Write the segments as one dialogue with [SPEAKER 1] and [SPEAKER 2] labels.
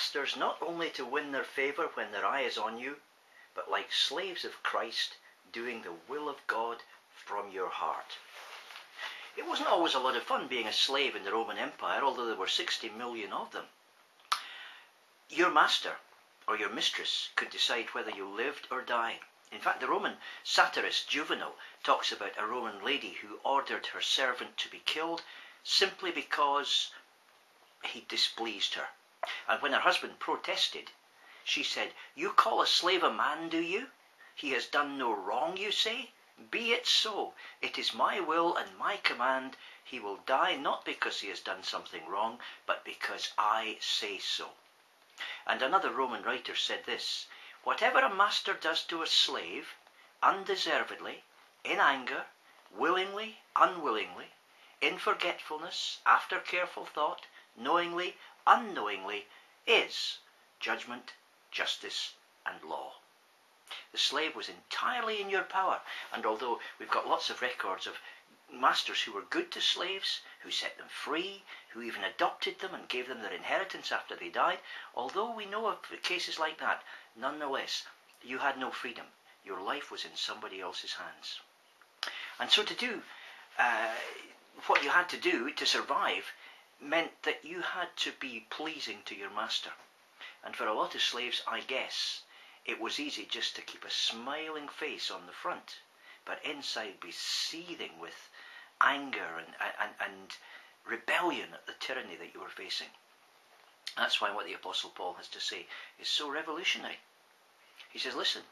[SPEAKER 1] masters not only to win their favour when their eye is on you, but like slaves of Christ, doing the will of God from your heart. It wasn't always a lot of fun being a slave in the Roman Empire, although there were 60 million of them. Your master or your mistress could decide whether you lived or died. In fact, the Roman satirist Juvenal talks about a Roman lady who ordered her servant to be killed simply because he displeased her. And when her husband protested, she said, "You call a slave a man, do you? He has done no wrong, you say? Be it so. It is my will and my command. He will die not because he has done something wrong, but because I say so." And another Roman writer said this, "Whatever a master does to a slave, undeservedly, in anger, willingly, unwillingly, in forgetfulness, after careful thought, knowingly, unknowingly, is judgment, justice, and law." The slave was entirely in your power, and although we've got lots of records of masters who were good to slaves, who set them free, who even adopted them and gave them their inheritance after they died, although we know of cases like that, nonetheless, you had no freedom. Your life was in somebody else's hands. And so to do what you had to do to survive meant that you had to be pleasing to your master. And for a lot of slaves, I guess, it was easy just to keep a smiling face on the front, but inside be seething with anger and rebellion at the tyranny that you were facing. That's why what the Apostle Paul has to say is so revolutionary. He says, listen,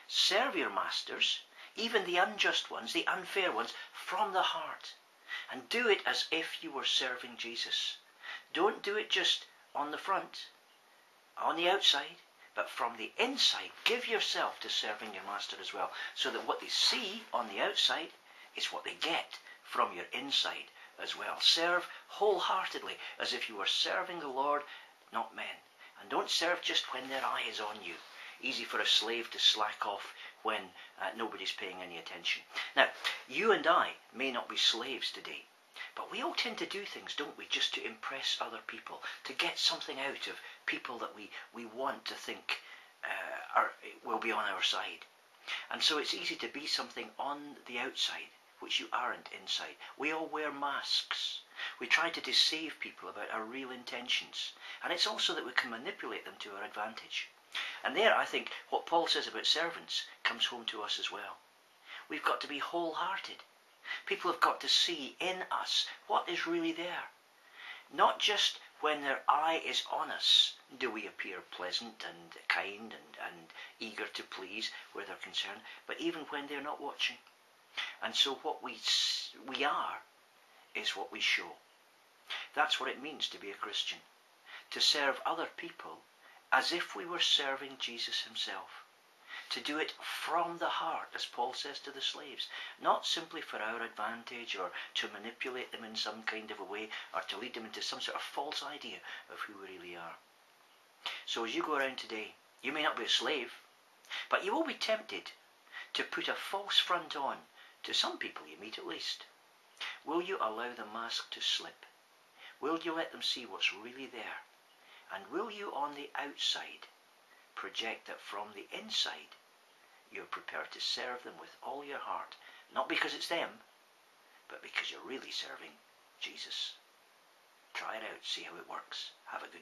[SPEAKER 1] serve your masters, even the unjust ones, the unfair ones, from the heart. And do it as if you were serving Jesus. Don't do it just on the front, on the outside, but from the inside. Give yourself to serving your master as well, so that what they see on the outside is what they get from your inside as well. Serve wholeheartedly, as if you were serving the Lord, not men. And don't serve just when their eye is on you. Easy for a slave to slack off when nobody's paying any attention. Now, you and I may not be slaves today, but we all tend to do things, don't we, just to impress other people, to get something out of people that we want to think will be on our side. And so it's easy to be something on the outside, which you aren't inside. We all wear masks. We try to deceive people about our real intentions. And it's also that we can manipulate them to our advantage. And there, I think, what Paul says about servants comes home to us as well. We've got to be wholehearted. People have got to see in us what is really there. Not just when their eye is on us do we appear pleasant and kind and eager to please where they're concerned, but even when they're not watching. And so what we are is what we show. That's what it means to be a Christian. To serve other people as if we were serving Jesus himself. To do it from the heart, as Paul says to the slaves. Not simply for our advantage or to manipulate them in some kind of a way or to lead them into some sort of false idea of who we really are. So as you go around today, you may not be a slave, but you will be tempted to put a false front on to some people you meet at least. Will you allow the mask to slip? Will you let them see what's really there? And will you on the outside project that from the inside you're prepared to serve them with all your heart, not because it's them, but because you're really serving Jesus? Try it out, see how it works. Have a good day.